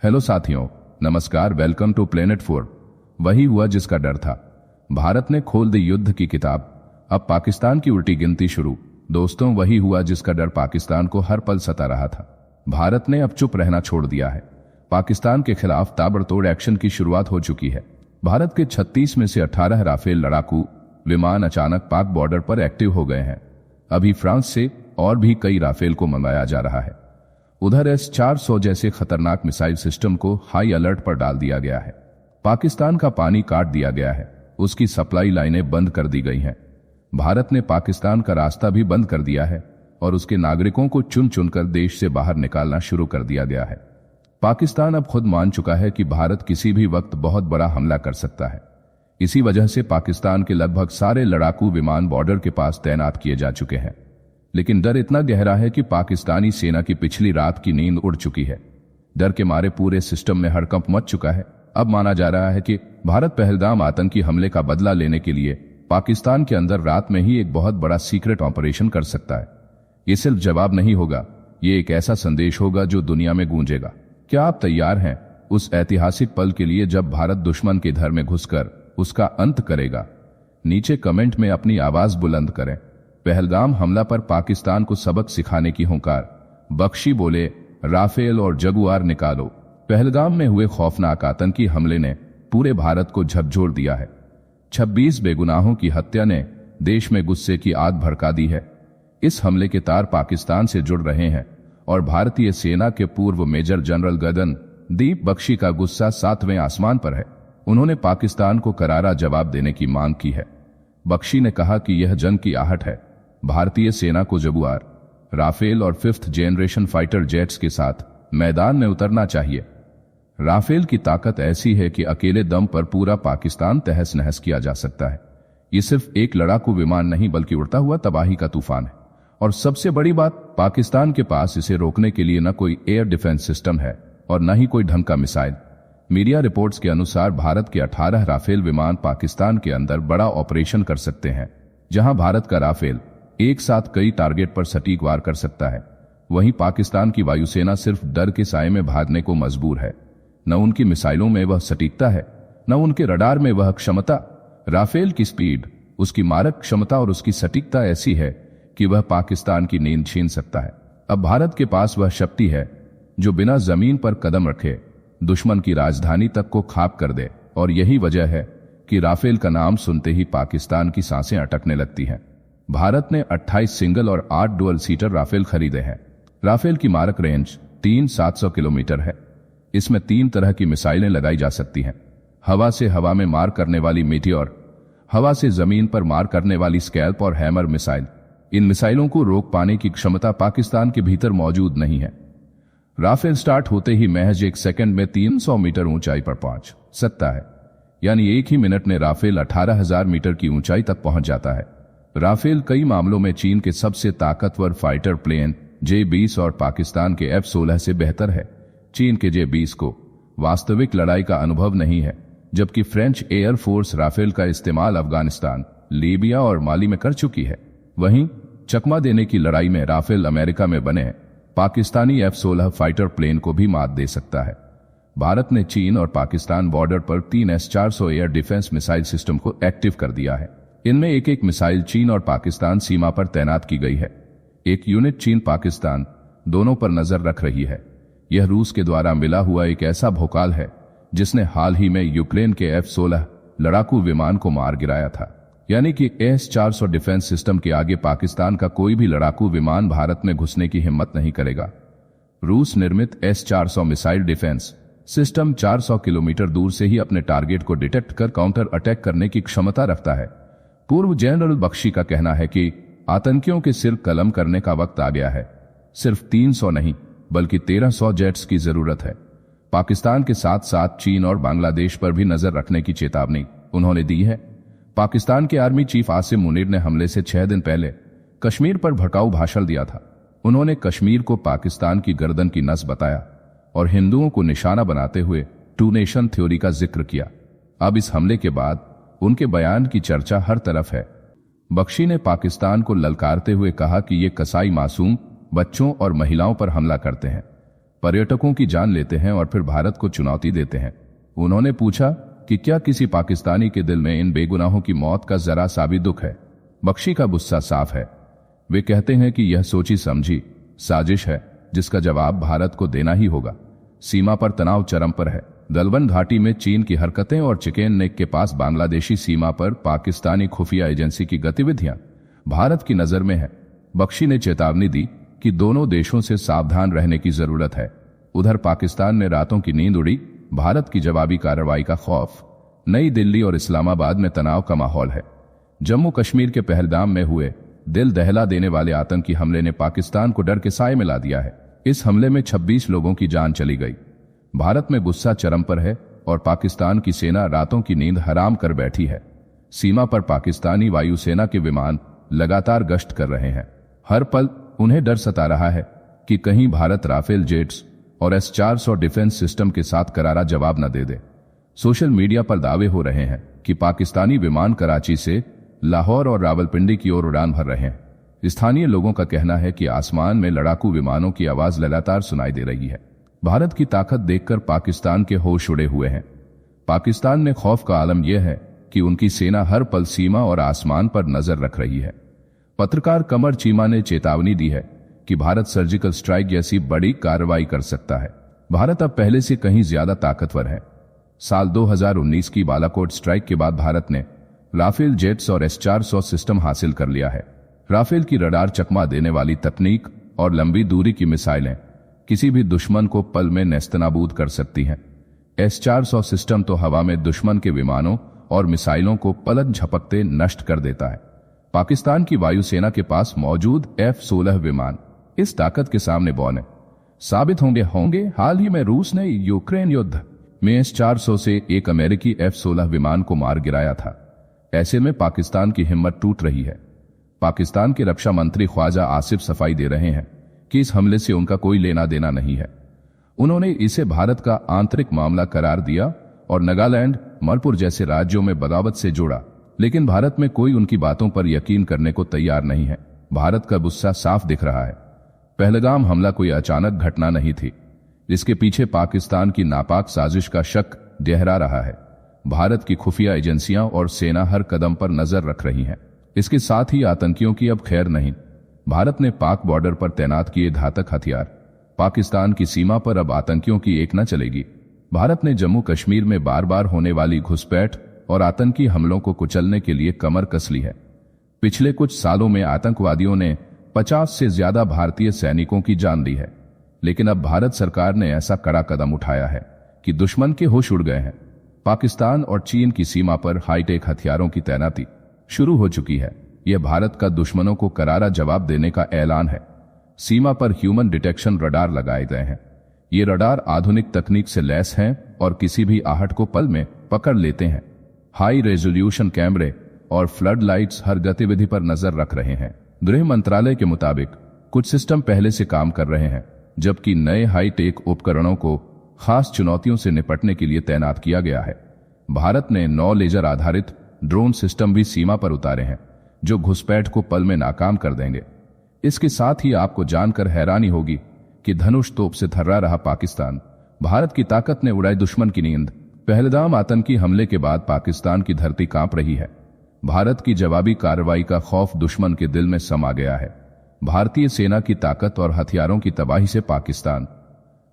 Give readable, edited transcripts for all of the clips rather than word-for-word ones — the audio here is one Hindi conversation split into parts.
हेलो साथियों, नमस्कार। Welcome to planet 4। वही हुआ जिसका डर था। भारत ने खोल दी युद्ध की किताब। अब पाकिस्तान की उल्टी गिनती शुरू। दोस्तों, वही हुआ जिसका डर पाकिस्तान को हर पल सता रहा था। भारत ने अब चुप रहना छोड़ दिया है। पाकिस्तान के खिलाफ ताबड़तोड़ एक्शन की शुरुआत हो चुकी है। भारत के 36 में से 18 राफेल लड़ाकू विमान अचानक पाक बॉर्डर पर एक्टिव हो गए हैं। अभी फ्रांस से और भी कई राफेल को मंगाया जा रहा है। उधर S-400 जैसे खतरनाक मिसाइल सिस्टम को हाई अलर्ट पर डाल दिया गया है। पाकिस्तान का पानी काट दिया गया है, उसकी सप्लाई लाइनें बंद कर दी गई हैं। भारत ने पाकिस्तान का रास्ता भी बंद कर दिया है और उसके नागरिकों को चुन चुनकर देश से बाहर निकालना शुरू कर दिया गया है। पाकिस्तान अब खुद मान चुका है कि भारत किसी भी वक्त बहुत बड़ा हमला कर सकता है। इसी वजह से पाकिस्तान के लगभग सारे लड़ाकू विमान बॉर्डर के पास तैनात किए जा चुके हैं। लेकिन डर इतना गहरा है कि पाकिस्तानी सेना की पिछली रात की नींद उड़ चुकी है। डर के मारे पूरे सिस्टम में हड़कंप मच चुका है। अब माना जा रहा है कि भारत पहलगाम आतंकी हमले का बदला लेने के लिए पाकिस्तान के अंदर रात में ही एक बहुत बड़ा सीक्रेट ऑपरेशन कर सकता है। ये सिर्फ जवाब नहीं होगा, ये एक ऐसा संदेश होगा जो दुनिया में गूंजेगा। क्या आप तैयार हैं उस ऐतिहासिक पल के लिए जब भारत दुश्मन के घर में घुसकर उसका अंत करेगा? नीचे कमेंट में अपनी आवाज बुलंद करें। पहलगाम हमला पर पाकिस्तान को सबक सिखाने की हुंकार। बख्शी बोले, राफेल और जगुआर निकालो। पहलगाम में हुए खौफनाक आतंकी हमले ने पूरे भारत को झकझोर दिया है। 26 बेगुनाहों की हत्या ने देश में गुस्से की आग भड़का दी है। इस हमले के तार पाकिस्तान से जुड़ रहे हैं और भारतीय सेना के पूर्व मेजर जनरल गगनदीप बख्शी का गुस्सा 7वें आसमान पर है। उन्होंने पाकिस्तान को करारा जवाब देने की मांग की है। बख्शी ने कहा कि यह जंग की आहट है। भारतीय सेना को जगुआर, राफेल और 5th जनरेशन फाइटर जेट्स के साथ मैदान में उतरना चाहिए। राफेल की ताकत ऐसी है कि अकेले दम पर पूरा पाकिस्तान तहस नहस किया जा सकता है। ये सिर्फ एक लड़ाकू विमान नहीं बल्कि उड़ता हुआ तबाही का तूफान है। और सबसे बड़ी बात, पाकिस्तान के पास इसे रोकने के लिए न कोई एयर डिफेंस सिस्टम है और न ही कोई ढंग का मिसाइल। मीडिया रिपोर्ट्स के अनुसार भारत के 18 राफेल विमान पाकिस्तान के अंदर बड़ा ऑपरेशन कर सकते हैं। जहां भारत का राफेल एक साथ कई टारगेट पर सटीक वार कर सकता है, वहीं पाकिस्तान की वायुसेना सिर्फ डर के साए में भागने को मजबूर है। न उनकी मिसाइलों में वह सटीकता है, न उनके रडार में वह क्षमता। राफेल की स्पीड, उसकी मारक क्षमता और उसकी सटीकता ऐसी है कि वह पाकिस्तान की नींद छीन सकता है। अब भारत के पास वह शक्ति है जो बिना जमीन पर कदम रखे दुश्मन की राजधानी तक को खाप कर दे। और यही वजह है कि राफेल का नाम सुनते ही पाकिस्तान की सांसें अटकने लगती हैं। भारत ने 28 सिंगल और 8 डुअल सीटर राफेल खरीदे हैं। राफेल की मारक रेंज 3,700 किलोमीटर है। इसमें 3 तरह की मिसाइलें लगाई जा सकती हैं। हवा से हवा में मार करने वाली मीटियोर, हवा से जमीन पर मार करने वाली स्कैल्प और हैमर मिसाइल। इन मिसाइलों को रोक पाने की क्षमता पाकिस्तान के भीतर मौजूद नहीं है। राफेल स्टार्ट होते ही महज 1 सेकंड में 300 मीटर ऊंचाई पर पहुंच सकता है। यानी एक ही मिनट में राफेल 18,000 मीटर की ऊंचाई तक पहुंच जाता है। राफेल कई मामलों में चीन के सबसे ताकतवर फाइटर प्लेन J-20 और पाकिस्तान के F-16 से बेहतर है। चीन के J-20 को वास्तविक लड़ाई का अनुभव नहीं है, जबकि फ्रेंच एयरफोर्स राफेल का इस्तेमाल अफगानिस्तान, लीबिया और माली में कर चुकी है। वहीं चकमा देने की लड़ाई में राफेल अमेरिका में बने पाकिस्तानी F-16 फाइटर प्लेन को भी मात दे सकता है। भारत ने चीन और पाकिस्तान बॉर्डर पर 3 S-400 air defence missile system को एक्टिव कर दिया है। इनमें एक एक मिसाइल चीन और पाकिस्तान सीमा पर तैनात की गई है। एक यूनिट चीन पाकिस्तान दोनों पर नजर रख रही है। यह रूस के द्वारा मिला हुआ एक ऐसा भोकाल है जिसने हाल ही में यूक्रेन के F-16 लड़ाकू विमान को मार गिराया था। यानी कि S-400 डिफेंस सिस्टम के आगे पाकिस्तान का कोई भी लड़ाकू विमान भारत में घुसने की हिम्मत नहीं करेगा। रूस निर्मित S-400 missile defence system 400 kilometre दूर से ही अपने टारगेट को डिटेक्ट कर काउंटर अटैक करने की क्षमता रखता है। पूर्व जनरल बख्शी का कहना है कि आतंकियों के सिर कलम करने का वक्त आ गया है। सिर्फ 300 नहीं बल्कि 1300 जेट्स की जरूरत है। पाकिस्तान के साथ साथ चीन और बांग्लादेश पर भी नजर रखने की चेतावनी उन्होंने दी है। पाकिस्तान के आर्मी चीफ आसिम मुनीर ने हमले से 6 दिन पहले कश्मीर पर भड़काऊ भाषण दिया था। उन्होंने कश्मीर को पाकिस्तान की गर्दन की नस बताया और हिंदुओं को निशाना बनाते हुए 2 नेशन थ्योरी का जिक्र किया। अब इस हमले के बाद उनके बयान की चर्चा हर तरफ है। बख्शी ने पाकिस्तान को ललकारते हुए कहा कि ये कसाई मासूम बच्चों और महिलाओं पर हमला करते हैं। पर्यटकों की जान लेते हैं और फिर भारत को चुनौती देते हैं। उन्होंने पूछा कि क्या किसी पाकिस्तानी के दिल में इन बेगुनाहों की मौत का जरा सा भी दुख है। बख्शी का गुस्सा साफ है। वे कहते हैं कि यह सोची समझी साजिश है जिसका जवाब भारत को देना ही होगा। सीमा पर तनाव चरम पर है। गलवान घाटी में चीन की हरकतें और चिकेन नेक के पास बांग्लादेशी सीमा पर पाकिस्तानी खुफिया एजेंसी की गतिविधियां भारत की नजर में है। बख्शी ने चेतावनी दी कि दोनों देशों से सावधान रहने की जरूरत है। उधर पाकिस्तान में रातों की नींद उड़ी, भारत की जवाबी कार्रवाई का खौफ। नई दिल्ली और इस्लामाबाद में तनाव का माहौल है। जम्मू कश्मीर के पहलगाम में हुए दिल दहला देने वाले आतंकी हमले ने पाकिस्तान को डर के साए में ला दिया है। इस हमले में 26 लोगों की जान चली गई। भारत में गुस्सा चरम पर है और पाकिस्तान की सेना रातों की नींद हराम कर बैठी है। सीमा पर पाकिस्तानी वायुसेना के विमान लगातार गश्त कर रहे हैं। हर पल उन्हें डर सता रहा है कि कहीं भारत राफेल जेट्स और S-400 डिफेंस सिस्टम के साथ करारा जवाब न दे दे। सोशल मीडिया पर दावे हो रहे हैं कि पाकिस्तानी विमान कराची से लाहौर और रावलपिंडी की ओर उड़ान भर रहे हैं। स्थानीय लोगों का कहना है कि आसमान में लड़ाकू विमानों की आवाज लगातार सुनाई दे रही है। भारत की ताकत देखकर पाकिस्तान के होश उड़े हुए हैं। पाकिस्तान में खौफ का आलम यह है कि उनकी सेना हर पल सीमा और आसमान पर नजर रख रही है। पत्रकार कमर चीमा ने चेतावनी दी है कि भारत सर्जिकल स्ट्राइक जैसी बड़ी कार्रवाई कर सकता है। भारत अब पहले से कहीं ज्यादा ताकतवर है। साल 2019 की बालाकोट स्ट्राइक के बाद भारत ने राफेल जेट्स और S-400 सिस्टम हासिल कर लिया है। राफेल की रडार चकमा देने वाली तकनीक और लंबी दूरी की मिसाइलें किसी भी दुश्मन को पल में नेस्तनाबूद कर सकती हैं। S-400 सिस्टम तो हवा में दुश्मन के विमानों और मिसाइलों को पलक झपकते नष्ट कर देता है। पाकिस्तान की वायुसेना के पास मौजूद F-16 विमान इस ताकत के सामने बौने साबित होंगे। हाल ही में रूस ने यूक्रेन युद्ध में S-400 से एक अमेरिकी F-16 विमान को मार गिराया था। ऐसे में पाकिस्तान की हिम्मत टूट रही है। पाकिस्तान के रक्षा मंत्री ख्वाजा आसिफ सफाई दे रहे हैं कि इस हमले से उनका कोई लेना देना नहीं है। उन्होंने इसे भारत का आंतरिक मामला करार दिया और नागालैंड, मणिपुर जैसे राज्यों में बगावत से जोड़ा, लेकिन भारत में कोई उनकी बातों पर यकीन करने को तैयार नहीं है। भारत का गुस्सा साफ दिख रहा है। पहलगाम हमला कोई अचानक घटना नहीं थी। इसके पीछे पाकिस्तान की नापाक साजिश का शक गहरा रहा है। भारत की खुफिया एजेंसियां और सेना हर कदम पर नजर रख रही हैं। इसके साथ ही आतंकियों की अब खैर नहीं। भारत ने पाक बॉर्डर पर तैनात किए घातक हथियार। पाकिस्तान की सीमा पर अब आतंकियों की एक न चलेगी। भारत ने जम्मू कश्मीर में बार बार होने वाली घुसपैठ और आतंकी हमलों को कुचलने के लिए कमर कस ली है। पिछले कुछ सालों में आतंकवादियों ने 50 से ज्यादा भारतीय सैनिकों की जान ली है, लेकिन अब भारत सरकार ने ऐसा कड़ा कदम उठाया है कि दुश्मन के होश उड़ गए हैं। पाकिस्तान और चीन की सीमा पर हाईटेक हथियारों की तैनाती शुरू हो चुकी है। यह भारत का दुश्मनों को करारा जवाब देने का ऐलान है। सीमा पर ह्यूमन डिटेक्शन रडार लगाए गए हैं। ये रडार आधुनिक तकनीक से लैस हैं और किसी भी आहट को पल में पकड़ लेते हैं। हाई रेजोल्यूशन कैमरे और फ्लड लाइट्स हर गतिविधि पर नजर रख रहे हैं। गृह मंत्रालय के मुताबिक कुछ सिस्टम पहले से काम कर रहे हैं, जबकि नए हाईटेक उपकरणों को खास चुनौतियों से निपटने के लिए तैनात किया गया है। भारत ने 9 लेजर आधारित ड्रोन सिस्टम भी सीमा पर उतारे हैं, जो घुसपैठ को पल में नाकाम कर देंगे। इसके साथ ही आपको जानकर हैरानी होगी कि धनुष तोप से थर्रा रहा पाकिस्तान। भारत की ताकत ने उड़ाई दुश्मन की नींद। पहलगाम आतंकी हमले के बाद पाकिस्तान की धरती कांप रही है। भारत की जवाबी कार्रवाई का खौफ दुश्मन के दिल में समा गया है। भारतीय सेना की ताकत और हथियारों की तबाही से पाकिस्तान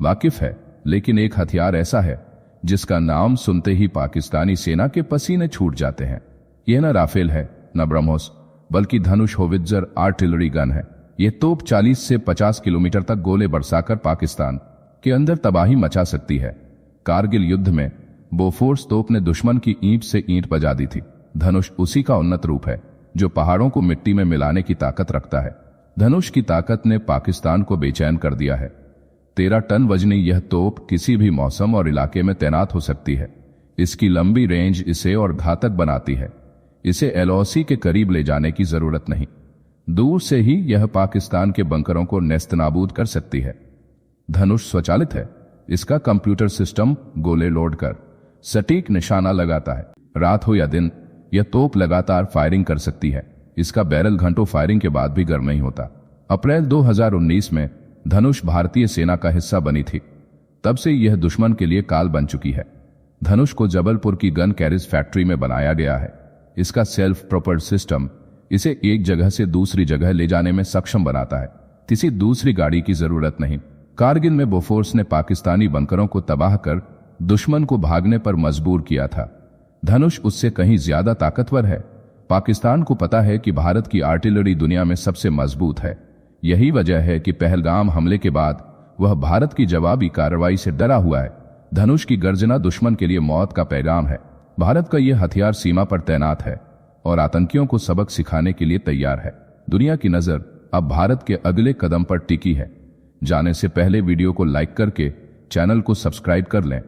वाकिफ है, लेकिन एक हथियार ऐसा है जिसका नाम सुनते ही पाकिस्तानी सेना के पसीने छूट जाते हैं। यह न राफेल है, न ब्रह्मोस, बल्कि धनुष होवित्जर आर्टिलरी गन है। यह तोप 40 से 50 किलोमीटर तक गोले बरसाकर पाकिस्तान के अंदर तबाही मचा सकती है। कारगिल युद्ध में बोफोर्स तोप ने दुश्मन की ईंट से ईंट बजा दी थी। धनुष उसी का उन्नत रूप है, जो पहाड़ों को मिट्टी में मिलाने की ताकत रखता है। धनुष की ताकत ने पाकिस्तान को बेचैन कर दिया है। 13 टन वजनी यह तोप किसी भी मौसम और इलाके में तैनात हो सकती है। इसकी लंबी रेंज इसे और घातक बनाती है। इसे LOC के करीब ले जाने की जरूरत नहीं। दूर से ही यह पाकिस्तान के बंकरों को नेस्तनाबूद कर सकती है। धनुष स्वचालित है। इसका कंप्यूटर सिस्टम गोले लोड कर सटीक निशाना लगाता है। रात हो या दिन, यह तोप लगातार फायरिंग कर सकती है। इसका बैरल घंटों फायरिंग के बाद भी गर्म नहीं होता। अप्रैल 2019 में धनुष भारतीय सेना का हिस्सा बनी थी, तब से यह दुश्मन के लिए काल बन चुकी है। धनुष को जबलपुर की गन कैरिज फैक्ट्री में बनाया गया है। इसका सेल्फ प्रोपर्ड सिस्टम इसे एक जगह से दूसरी जगह ले जाने में सक्षम बनाता है। किसी दूसरी गाड़ी की जरूरत नहीं। कारगिल में बोफोर्स ने पाकिस्तानी बंकरों को तबाह कर दुश्मन को भागने पर मजबूर किया था। धनुष उससे कहीं ज्यादा ताकतवर है। पाकिस्तान को पता है कि भारत की आर्टिलरी दुनिया में सबसे मजबूत है। यही वजह है कि पहलगाम हमले के बाद वह भारत की जवाबी कार्रवाई से डरा हुआ है। धनुष की गर्जना दुश्मन के लिए मौत का पैगाम है। भारत का यह हथियार सीमा पर तैनात है और आतंकियों को सबक सिखाने के लिए तैयार है। दुनिया की नजर अब भारत के अगले कदम पर टिकी है। जाने से पहले वीडियो को लाइक करके चैनल को सब्सक्राइब कर लें।